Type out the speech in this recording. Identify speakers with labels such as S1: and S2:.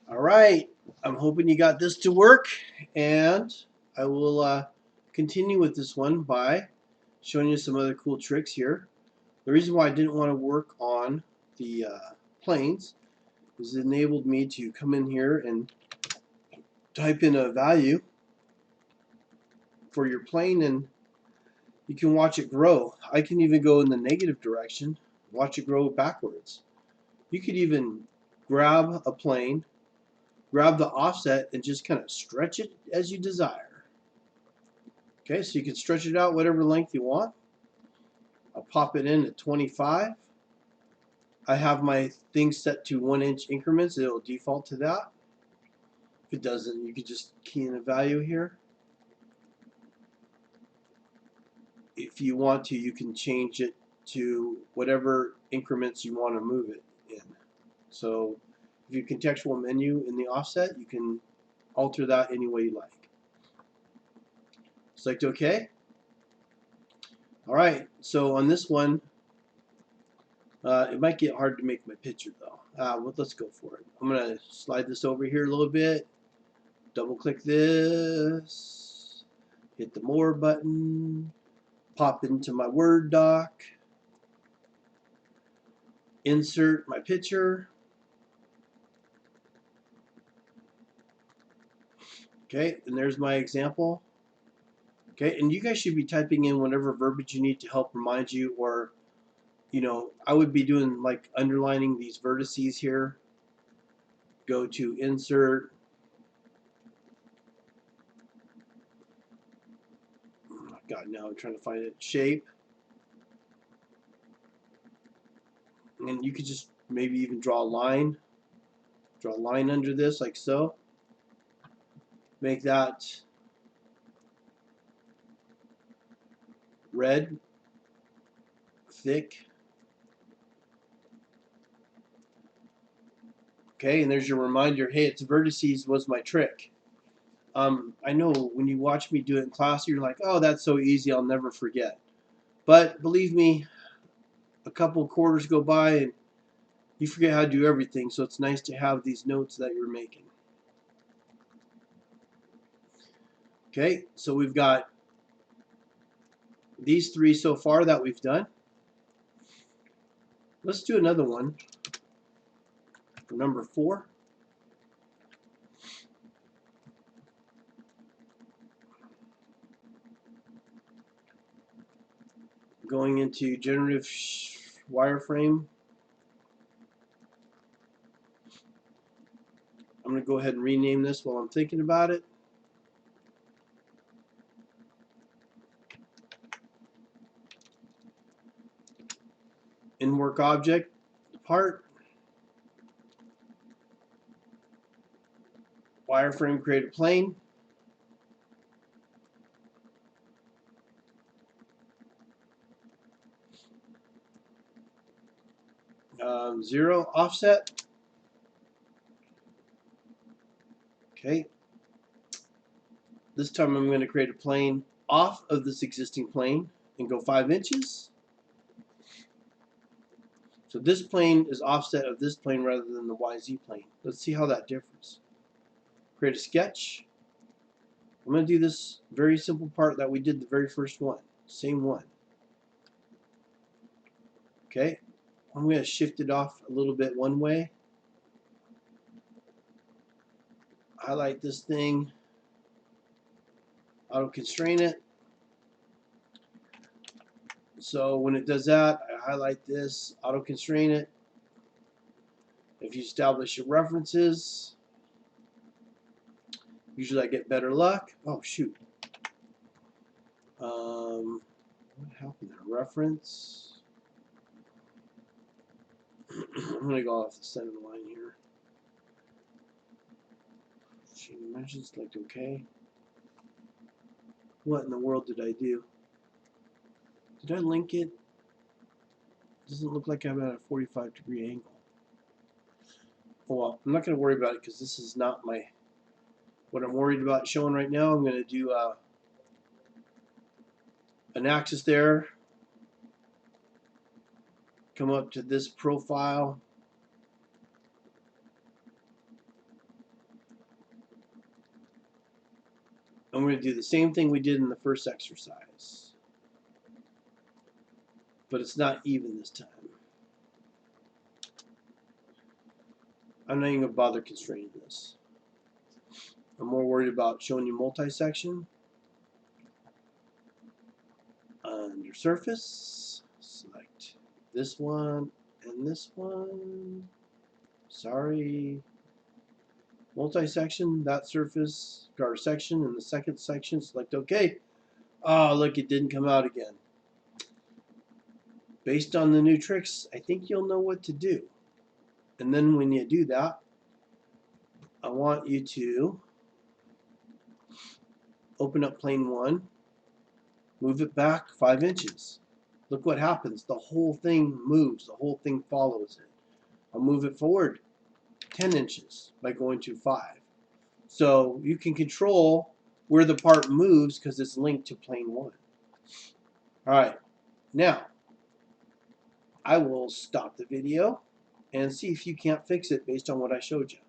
S1: All right, I'm hoping you got this to work, and I will continue with this one by showing you some other cool tricks here. The reason why I didn't want to work on the planes is it enabled me to come in here and type in a value for your plane, and you can watch it grow. I can even go in the negative direction, watch it grow backwards. You could even grab a plane, grab the offset, and just kind of stretch it as you desire. Okay, so you can stretch it out whatever length you want. I'll pop it in at 25. I have my thing set to 1-inch increments. It'll default to that. If it doesn't, you can just key in a value here. If you want to, you can change it to whatever increments you want to move it in. So if you contextual menu in the offset, you can alter that any way you like. Select OK. All right, so on this one, it might get hard to make my picture though. Well, let's go for it. I'm going to slide this over here a little bit, double click this, hit the more button, pop into my Word doc, insert my picture. Okay, and there's my example. Okay, and you guys should be typing in whatever verbiage you need to help remind you, or I would be doing like underlining these vertices here. Go to insert. Oh God, now I'm trying to find it. Shape. And you could just maybe even draw a line. Draw a line under this like so. Make that red, thick. Okay, and there's your reminder, hey, it's vertices was my trick. I know when you watch me do it in class, you're like, oh, that's so easy, I'll never forget. But believe me, a couple quarters go by and you forget how to do everything, so it's nice to have these notes that you're making. Okay, so we've got these three so far that we've done. Let's do another one for number 4. Going into generative wireframe. I'm going to go ahead and rename this while I'm thinking about it. In work object, part, wireframe, create a plane. Zero offset. Okay. This time I'm going to create a plane off of this existing plane and go 5 inches. So this plane is offset of this plane rather than the YZ plane. Let's see how that differs. Create a sketch. I'm going to do this very simple part that we did the very first one. Same one. Okay. I'm going to shift it off a little bit one way. Highlight this thing. Auto constrain it. So when it does that, I highlight this, auto constrain it. If you establish your references, usually I get better luck. Oh shoot. What happened there? Reference. I'm going to go off the center line here. Chain dimensions, select OK. What in the world did I do? Did I link it? Doesn't look like I'm at a 45-degree angle. Oh well, I'm not going to worry about it because this is not what I'm worried about showing right now. I'm going to do an axis there. Come up to this profile. And we're going to do the same thing we did in the first exercise. But it's not even this time. I'm not even going to bother constraining this. I'm more worried about showing you multi-section. Under surface, select this one and this one. Sorry. Multi-section, that surface, guard section, and the second section, select OK. Oh, look, it didn't come out again. Based on the new tricks, I think you'll know what to do. And then when you do that, I want you to open up plane 1, move it back 5 inches. Look what happens. The whole thing moves. The whole thing follows it. I'll move it forward 10 inches by going to 5. So you can control where the part moves because it's linked to plane 1. Alright, now I will stop the video and see if you can't fix it based on what I showed you.